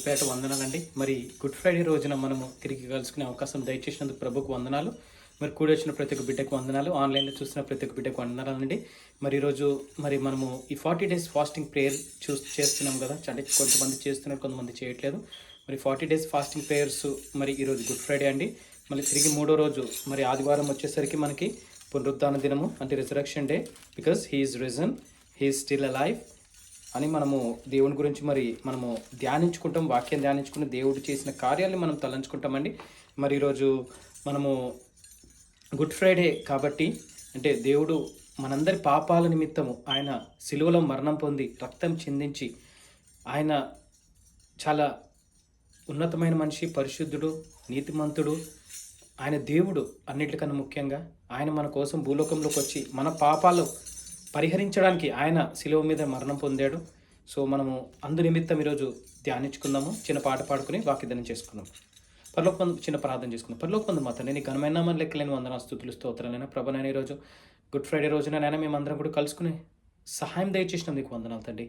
పేట వందనాలండి. మరి good Friday రోజున మనము తిరిగి కలుసుకునే అవకాశం దయచేసినందుకు ప్రభుకు వందనాలు. మరి కూడి వచ్చిన ప్రతి ఒక్క బిడ్డకు వందనాలు. ఆన్లైన్లో చూస్తున్న ప్రతి ఒక్క బిడ్డకు వందనాలండి. మరి ఈరోజు మనము ఈ 40 డేస్ ఫాస్టింగ్ ప్రేయర్ చేస్తున్నాం కదా. అంటే కొంతమంది చేస్తున్నారు, కొంతమంది చేయట్లేదు. మరి 40 డేస్ ఫాస్టింగ్ ప్రేయర్స్ మరి ఈరోజు గుడ్ ఫ్రైడే అండి. మళ్ళీ తిరిగి మూడో రోజు మరి ఆదివారం వచ్చేసరికి మనకి పునరుద్ధాన దినము, అంటే resurrection day. Because he is risen, he is still alive అని మనము దేవుని గురించి మనము ధ్యానించుకుంటాం. వాక్యం ధ్యానించుకుని దేవుడు చేసిన కార్యాలను మనం తలంచుకుంటామండి. మరి ఈరోజు మనము గుడ్ ఫ్రైడే కాబట్టి, అంటే దేవుడు మనందరి పాపాల నిమిత్తము ఆయన సిలువలో మరణం పొంది రక్తం చిందించి, ఆయన చాలా ఉన్నతమైన మనిషి, పరిశుద్ధుడు, నీతిమంతుడు, ఆయన దేవుడు. అన్నిటికన్నా ముఖ్యంగా ఆయన మన కోసం భూలోకంలోకి వచ్చి మన పాపాలు పరిహరించడానికి ఆయన శిలువ మీద మరణం పొందాడు. సో మనము అందు నిమిత్తం ఈరోజు ధ్యానించుకుందాము. చిన్న పాట పాడుకుని వాక్యదానం చేసుకుందాం. చిన్న ప్రార్థన చేసుకుందాం. పరలోకమందు మా తండ్రి, నీ ఘనమైన లెక్కలేని వందన స్తుతులు స్తోత్రాలైనా ప్రభనైనా ఈరోజు గుడ్ ఫ్రైడే రోజున నాయన మేమందరం కూడా కలుసుకుని సహాయం దయచేసిన మీకు వందనాలు తండ్రి.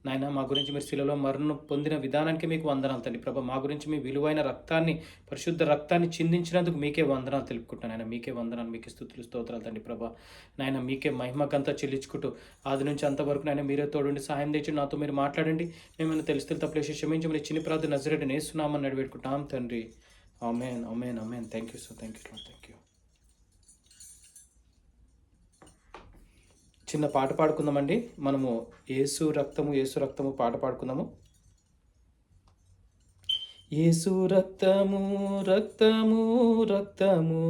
నాయన మా గురించి మీరు శిలువలో మరణం పొందిన విధానానికి మీకు వందనాలు తండ్రి. ప్రభ మా గురించి మీ విలువైన రక్తాన్ని, పరిశుద్ధ రక్తాన్ని చిందించినందుకు మీకే వందనాలు తెలుపుకుంటాను నాయన. మీకే వందనాలు, మీకే స్తుతులు స్తోత్రాలు తండ్రి. ప్రభ నాయన మీకే మహిమకంతా చెల్లించుకుంటూ ఆది నుంచి అంతవరకు నాయన మీరే తోడుండి సహాయం తెచ్చి నాతో మీరు మాట్లాడండి. మేమైనా తెలుస్తే తప్పులేసి క్షమించమని చిన్న ప్రార్థన నజరేయుడైన యేసు నామమున నడిపెట్టుకుంటాం తండ్రి. Amen, amen, amen. Thank you so thank you thank you. చిన్న పాట పాడుకుందామండి. మనము యేసు రక్తము పాట పాడుకుందాము. యేసు రక్తము రక్తము రక్తము,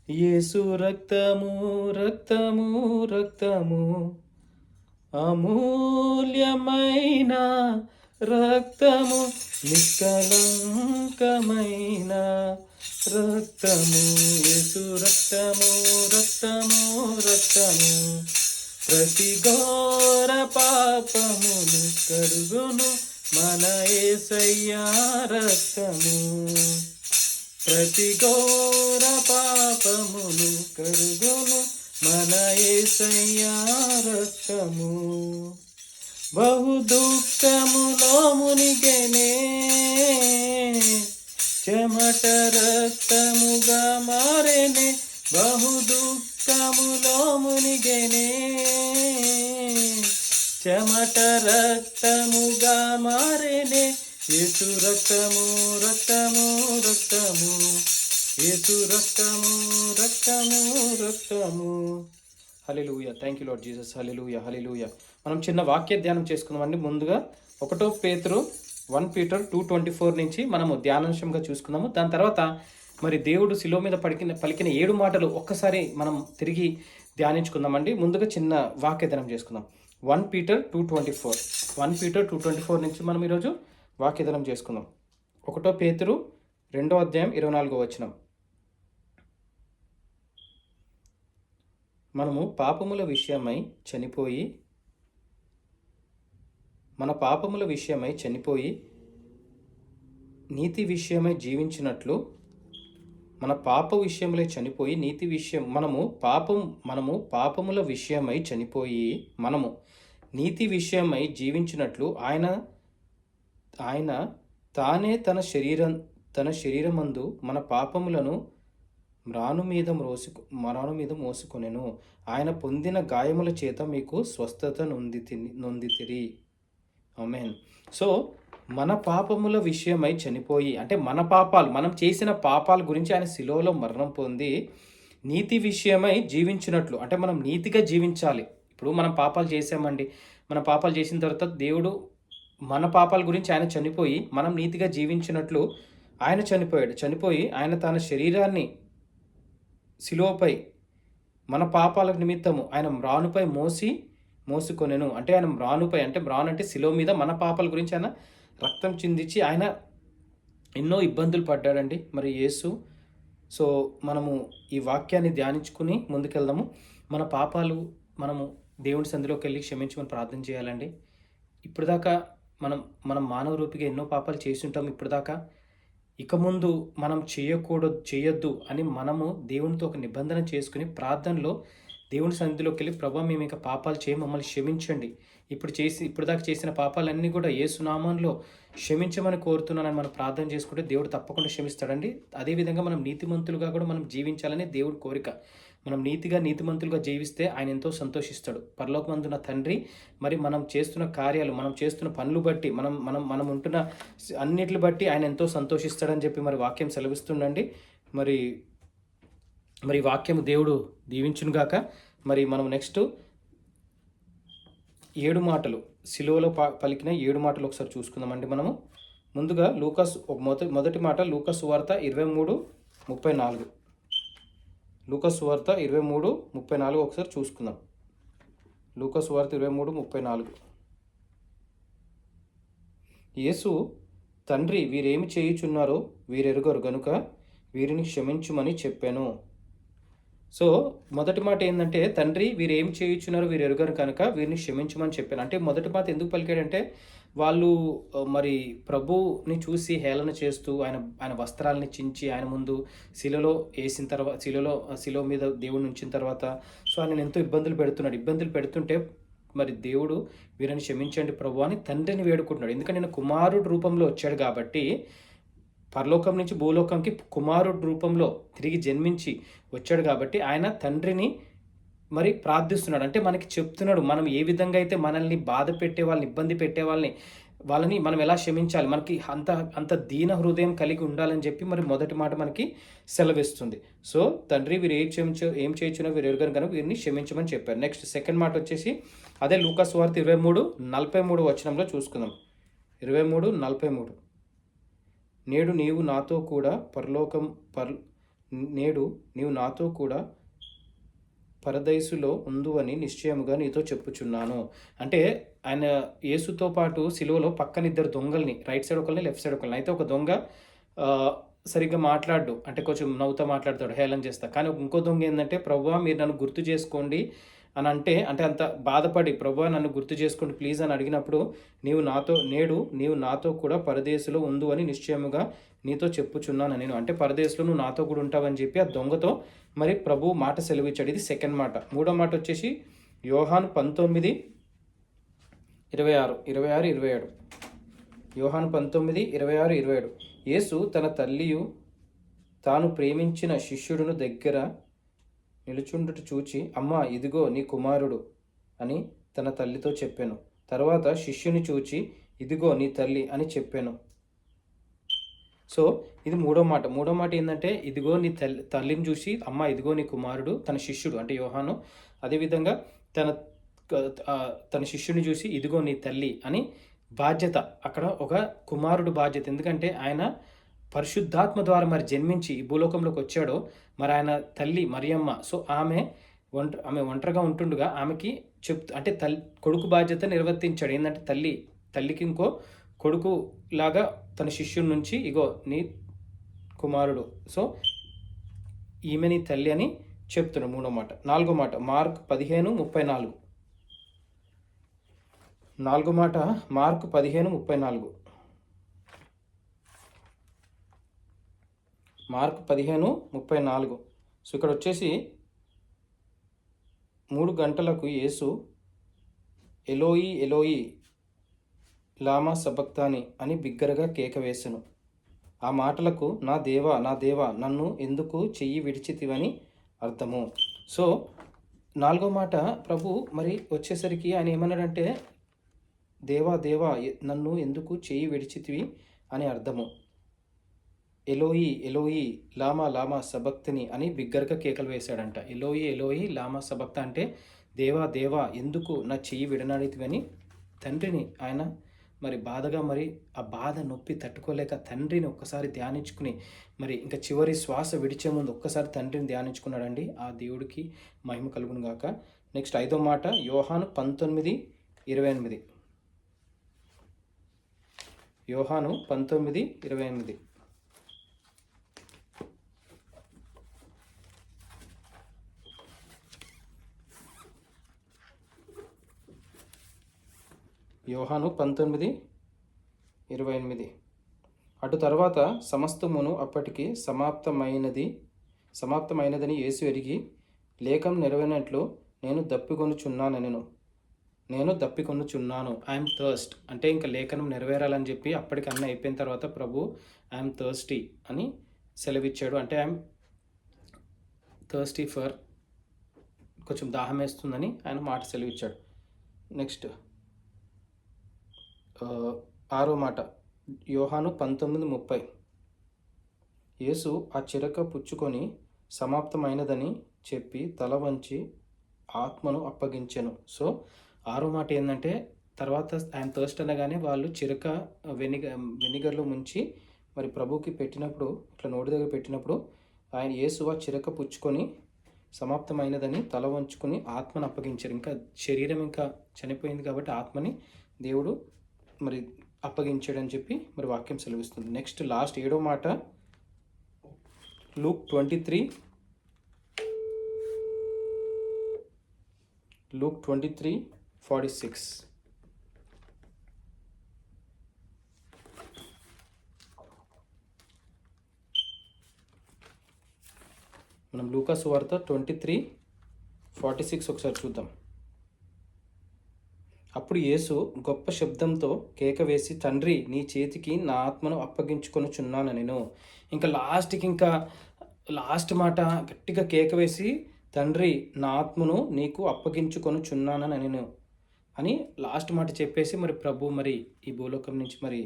యేసు రక్తము రక్తము రక్తము, అమూల్యమైన రక్తము, నిష్కలంకమైన రక్తము. యేసు రక్తము రక్తము రక్తము, ప్రతి ఘోర పాపమును కడుగును మన యేసయ్యా రక్తము. ప్రతి ఘోర పాపమును కడుగును మన యేసయ్యా రక్తము. బహు దుఃఖములో మునిగెనే, చెమట రక్తముగా మారెనే. బహు దుఃఖములో మునిగెనే, చెమట రక్తముగా మారెనే. యేసు రక్తము రక్తము రక్తము, యేసు రక్తము రక్తము రక్తము. Hallelujah. Thank you Lord Jesus. Hallelujah, hallelujah. మనం చిన్న వాక్య ధ్యానం చేసుకుందామండి. ముందుగా 1 పేతురు 1 Peter 2:24 నుంచి మనము ధ్యానాంశంగా చూసుకుందాము. దాని తర్వాత మరి దేవుడు శిలువ మీద పలికిన 7 మాటలు ఒక్కసారి మనం తిరిగి ధ్యానించుకుందామండి. ముందుగా చిన్న వాక్య ధ్యానం చేసుకుందాం. 1 Peter 2:24 నుంచి మనం ఈరోజు వాక్యదానం చేసుకుందాం. 1 పేతురు 2:24 మనము పాపముల విషయమై చనిపోయి, మన పాపముల విషయమై చనిపోయి నీతి విషయమై జీవించినట్లు, మన పాప విషయములై చనిపోయి నీతి విషయం మనము పాపముల విషయమై చనిపోయి మనము నీతి విషయమై జీవించినట్లు ఆయన తానే తన శరీరమందు మన పాపములను మ్రాను మీద మోసుకొనెను. ఆయన పొందిన గాయముల చేత మీకు స్వస్థత నొందితిరి. ఆమేన్. సో మన పాపముల విషయమై చనిపోయి, అంటే మన పాపాలు, మనం చేసిన పాపాల గురించి ఆయన శిలువలో మరణం పొంది నీతి విషయమై జీవించినట్లు, అంటే మనం నీతిగా జీవించాలి. ఇప్పుడు మనం పాపాలు చేసామండి. మన పాపాలు చేసిన తర్వాత దేవుడు మన పాపాల గురించి ఆయన చనిపోయి మనం నీతిగా జీవించినట్లు ఆయన చనిపోయి ఆయన తన శరీరాన్ని శిలువపై మన పాపాల నిమిత్తము ఆయన మ్రానుపై మోసుకొనెను. అంటే ఆయన మ్రానుపై, అంటే మ్రాను అంటే శిలువ మీద మన పాపాల గురించి ఆయన రక్తం చిందించి ఆయన ఎన్నో ఇబ్బందులు పడ్డాడండి మరి యేసు. సో మనము ఈ వాక్యాన్ని ధ్యానించుకుని ముందుకెళ్దాము. మన పాపాలు మనము దేవుని సంధిలోకి వెళ్ళి క్షమించమని ప్రార్థన చేయాలండి. ఇప్పుడు దాకా మనం మానవ రూపిగా ఎన్నో పాపాలు చేసి ఉంటాం. ఇప్పుడు దాకా ఇక ముందు మనం చేయొద్దు అని మనము దేవునితో ఒక నిబంధన చేసుకుని ప్రార్థనలో దేవుని సన్నిధిలోకి వెళ్ళి, ప్రభా మేము ఇంకా పాపాలు చేయి, మమ్మల్ని క్షమించండి, ఇప్పుడు దాకా చేసిన పాపాలన్నీ కూడా యేసు నామంలో క్షమించమని కోరుతున్నానని మనం ప్రార్థన చేసుకుంటే దేవుడు తప్పకుండా క్షమిస్తాడండి. అదేవిధంగా మనం నీతిమంతులుగా కూడా మనం జీవించాలని దేవుడి కోరిక. మనం నీతిమంతులుగా జీవిస్తే ఆయన ఎంతో సంతోషిస్తాడు. పరలోకమందున్న తండ్రి మరి మనం చేస్తున్న కార్యాలు, మనం చేస్తున్న పనులు బట్టి, మనం ఉంటున్న అన్నిటిని బట్టి ఆయన ఎంతో సంతోషిస్తాడని చెప్పి మరి వాక్యం సెలవిస్తుండండి. మరి వాక్యము దేవుడు దీవించునుగాక. మరి మనం నెక్స్ట్ 7 మాటలు, సిలువలో పలికిన 7 మాటలు ఒకసారి చూసుకుందామండి. మనము ముందుగా మొదటి మాట లూకాసు సువార్త 23:34. లూకాసు సువార్త 23:34 ఒకసారి చూసుకుందాం. లూకాసు సువార్త 23:34. యేసు, తండ్రి వీరేమి చేయుచున్నారో వీరెరుగరు గనుక వీరిని క్షమించుమని చెప్పాను. సో మొదటి మాట ఏంటంటే, తండ్రి వీరు ఏం చేయుచున్నారో వీరు ఎరుగరు కనుక వీరిని క్షమించమని చెప్పాను. అంటే మొదటి మాట ఎందుకు పలికాడంటే, వాళ్ళు మరి ప్రభుని చూసి హేళన చేస్తూ ఆయన వస్త్రాలని చించి ఆయన ముందు శిలలో వేసిన తర్వాత, శిలో మీద దేవుడిని ఉంచిన తర్వాత సో ఆయన ఎంతో ఇబ్బందులు పెడుతుంటే మరి దేవుడు వీరిని క్షమించండి ప్రభు అని తండ్రిని వేడుకుంటున్నాడు. ఎందుకంటే నేను కుమారుడు రూపంలో వచ్చాడు కాబట్టి, పరలోకం నుంచి భూలోకంకి కుమారుడు రూపంలో తిరిగి జన్మించి వచ్చాడు కాబట్టి ఆయన తండ్రిని మరి ప్రార్థిస్తున్నాడు. అంటే మనకి చెప్తున్నాడు, మనం ఏ విధంగా అయితే మనల్ని బాధ పెట్టే వాళ్ళని, ఇబ్బంది పెట్టే వాళ్ళని మనం ఎలా క్షమించాలి, మనకి అంత దీన హృదయం కలిగి ఉండాలని చెప్పి మరి మొదటి మాట మనకి సెలవిస్తుంది. సో తండ్రి వీరు ఏం చేయొచ్చునో వీరు ఎరుగరు కనుక వీరిని క్షమించమని చెప్పారు. నెక్స్ట్ సెకండ్ మాట వచ్చేసి అదే లూకాసు సువార్త 23:43 వచనంలో చూసుకుందాం. 23:43. నేడు నీవు నాతో కూడా పరదైసులో ఉందువని నిశ్చయముగా నీతో చెప్పుచున్నాను. అంటే ఆయన యేసుతో పాటు సిలువలో పక్కన 2 దొంగల్ని, రైట్ సైడ్ ఒకరిని, లెఫ్ట్ సైడ్ ఒకరిని. అయితే ఒక దొంగ సరిగ్గా మాట్లాడు, అంటే కొంచెం నవ్వుతో మాట్లాడతాడు, హేళన చేస్తా. కానీ ఇంకో దొంగ ఏంటంటే, ప్రభువా మీరు నన్ను గుర్తు చేసుకోండి అని అంటే అంత బాధపడి, ప్రభువా నన్ను గుర్తు చేసుకోండి ప్లీజ్ అని అడిగినప్పుడు, నేడు నీవు నాతో కూడా పరదేశంలో ఉండు అని నిశ్చయముగా నీతో చెప్పుచున్నాను నేను. అంటే పరదేశంలో నువ్వు నాతో కూడా ఉంటావని చెప్పి ఆ దొంగతో మరి ప్రభు మాట సెలవిచ్చాడు. ఇది సెకండ్ మాట. మూడో మాట వచ్చేసి యోహాను 19:26-27. యోహాను 19:26-27. యేసు తన తల్లియు తాను ప్రేమించిన శిష్యుడును దగ్గర నిలుచుండుట చూచి, అమ్మా ఇదిగో నీ కుమారుడు అని తన తల్లితో చెప్పాను. తర్వాత శిష్యుని చూచి, ఇదిగో నీ తల్లి అని చెప్పాను. సో ఇది మూడో మాట ఏంటంటే, ఇదిగో నీ తల్లిని చూసి, అమ్మ ఇదిగో నీ కుమారుడు, తన శిష్యుడు అంటే యోహాను. అదేవిధంగా తన శిష్యుని చూసి ఇదిగో నీ తల్లి అని బాధ్యత, అక్కడ ఒక కుమారుడు బాధ్యత. ఎందుకంటే ఆయన పరిశుద్ధాత్మ ద్వారా మరి జన్మించి ఈ భూలోకంలోకి వచ్చాడో, మరి ఆయన తల్లి మరియమ్మ, సో ఆమె ఒంటరిగా ఉంటుండగా ఆమెకి అంటే కొడుకు బాధ్యత నిర్వర్తించాడు. ఏంటంటే తల్లికి ఇంకో కొడుకు లాగా తన శిష్యుడి నుంచి, ఇగో నీ కుమారుడు, సో ఈమె నీ తల్లి అని చెప్తున్నాడు. మూడో మాట. నాలుగో మాట మార్క్ 15:34. నాలుగో మాట మార్క్ 15:34. మార్క్ 15:34. సో ఇక్కడ వచ్చేసి 3 గంటలకు యేసు ఎలోయి ఎలోయి లామా సబక్తాని అని బిగ్గరగా కేక వేసెను. ఆ మాటలకు నా దేవా నన్ను ఎందుకు చెయ్యి విడిచితివని అర్థము. సో నాలుగో మాట ప్రభు మరి వచ్చేసరికి ఆయన ఏమన్నాడంటే, దేవా నన్ను ఎందుకు చెయ్యి విడిచితివి అని అర్థము. ఎలోయి ఎలోయి లామా సబక్తని అని బిగ్గరగా కేకలు వేశాడంట. ఎలోయి లామా సబక్త అంటే దేవా ఎందుకు నా చెయ్యి విడనాడితివని తండ్రిని ఆయన మరి బాధగా, మరి ఆ బాధ నొప్పి తట్టుకోలేక తండ్రిని ఒక్కసారి ధ్యానించుకుని, మరి ఇంకా చివరి శ్వాస విడిచే ముందు ఒక్కసారి తండ్రిని ధ్యానించుకున్నాడండి. ఆ దేవుడికి మహిమ కలుగును గాక. నెక్స్ట్ ఐదో మాట యోహాను 19:28. యోహాను 19:28. యోహాను 19:28. అటు తర్వాత సమస్తమును అప్పటికి సమాప్తమైనదని యేసు ఎరిగి, లేఖనం నెరవేరినట్లు నేను దప్పికొనుచున్నాను నేను దప్పికొనుచున్నాను. ఐఎమ్ థర్స్ట్ అంటే ఇంకా లేఖనం నెరవేరాలని చెప్పి అప్పటికి అన్నీ అయిపోయిన తర్వాత ప్రభు ఐఎమ్ థర్స్టీ అని సెలవిచ్చాడు. అంటే ఐఎమ్ థర్స్టీ ఫర్ కొంచెం దాహం వేస్తుందని ఆయన మాట సెలవిచ్చాడు. నెక్స్ట్ 6వ మాట యోహాను 19:30. యేసు ఆ చిరక పుచ్చుకొని సమాప్తమైనదని చెప్పి తల వంచి ఆత్మను అప్పగించెను. సో 6వ మాట ఏంటంటే తర్వాత ఆయన థర్స్ట్ అనగానే వాళ్ళు చిరక వెనిగర్లో ముంచి మరి ప్రభుకి పెట్టినప్పుడు ఇట్లా నోటి దగ్గర పెట్టినప్పుడు ఆయన యేసు ఆ చిరక పుచ్చుకొని సమాప్తమైనదని తల వంచుకొని ఆత్మను అప్పగించారు. ఇంకా శరీరం ఇంకా చనిపోయింది కాబట్టి ఆత్మని దేవుడు మరి అప్పగించాడని చెప్పి మరి వాక్యం సెలవిస్తుంది. నెక్స్ట్ లాస్ట్ 7వ మాట Luke 23:46. మనం లూకా సువార్త 23:46 ఒకసారి చూద్దాం. అప్పుడు యేసు గొప్ప శబ్దంతో కేక వేసి, తండ్రి నీ చేతికి నా ఆత్మను అప్పగించుకొనుచున్నాను నేను. ఇంకా లాస్ట్ మాట గట్టిగా కేక వేసి, తండ్రి నా ఆత్మను నీకు అప్పగించుకొనుచున్నాను నేను అని లాస్ట్ మాట చెప్పేసి మరి ప్రభు మరి ఈ భూలోకం నుంచి మరి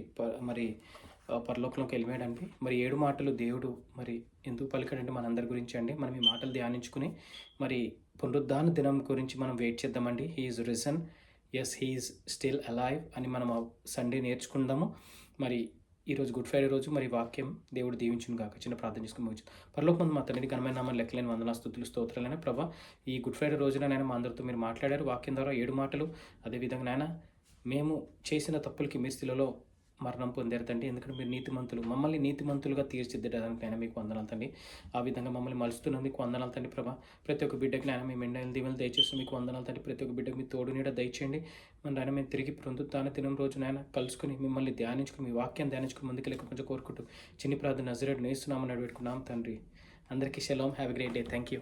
పరలోకంలోకి వెళ్ళిపోయాడండి. మరి 7 మాటలు దేవుడు మరి ఎందుకు పలికాడంటే మనందరి గురించి అండి. మనం ఈ మాటలు ధ్యానించుకుని మరి పునరుద్ధాన దినం గురించి మనం వెయిట్ చేద్దామండి. He is risen, yes he is still alive అని మనం సండే నేర్చుకుందాము. మరి ఈరోజు గుడ్ ఫ్రైడే రోజు మరి వాక్యం దేవుడు దీవించును గాక. చిన్న ప్రార్థన చేసుకుని ముగించు. పరలోకమందు మా తండ్రి ఘనమైన నామమున లెక్కలేని వందనాలు స్తుతులు స్తోత్రాలైనా ప్రభా, ఈ గుడ్ ఫ్రైడే రోజున నాయన మా అందరితో మీరు మాట్లాడారు వాక్యం ద్వారా 7 మాటలు. అదేవిధంగా నాయన మేము చేసిన తప్పులకి మీ స్థితిలో మరణం పొందారు తండ్రి. ఎందుకంటే మీరు నీతిమంతులు, మమ్మల్ని నీతిమంతులుగా తీర్చిదిద్దడానికి నాయన మీకు వందనాలు తండ్రి. ఆ విధంగా మమ్మల్ని మలుస్తున్నందుకు వందనాలు తండ్రి ప్రభా. ప్రతి ఒక్క బిడ్డకి నాయన మీ మెండైన దీవెనలు దయచేస్తూ మీకు వందనాలు తండ్రి. ప్రతి ఒక్క బిడ్డకు మీ తోడు నీడ దయచేయండి. మన నాయన మేము తిరిగి పునరుత్థాన దినం రోజు నాయన కలుసుకుని మిమ్మల్ని ధ్యానించుకుని మీ వాక్యాన్ని ధ్యానించుకుని ముందుకు కొంచెం కోరుకుంటూ చిన్ని ప్రార్థన నజరేయుడు యేసు నామమున పెట్టుకున్నాం తండ్రి. అందరికీ shalom. Have a great day. Thank you.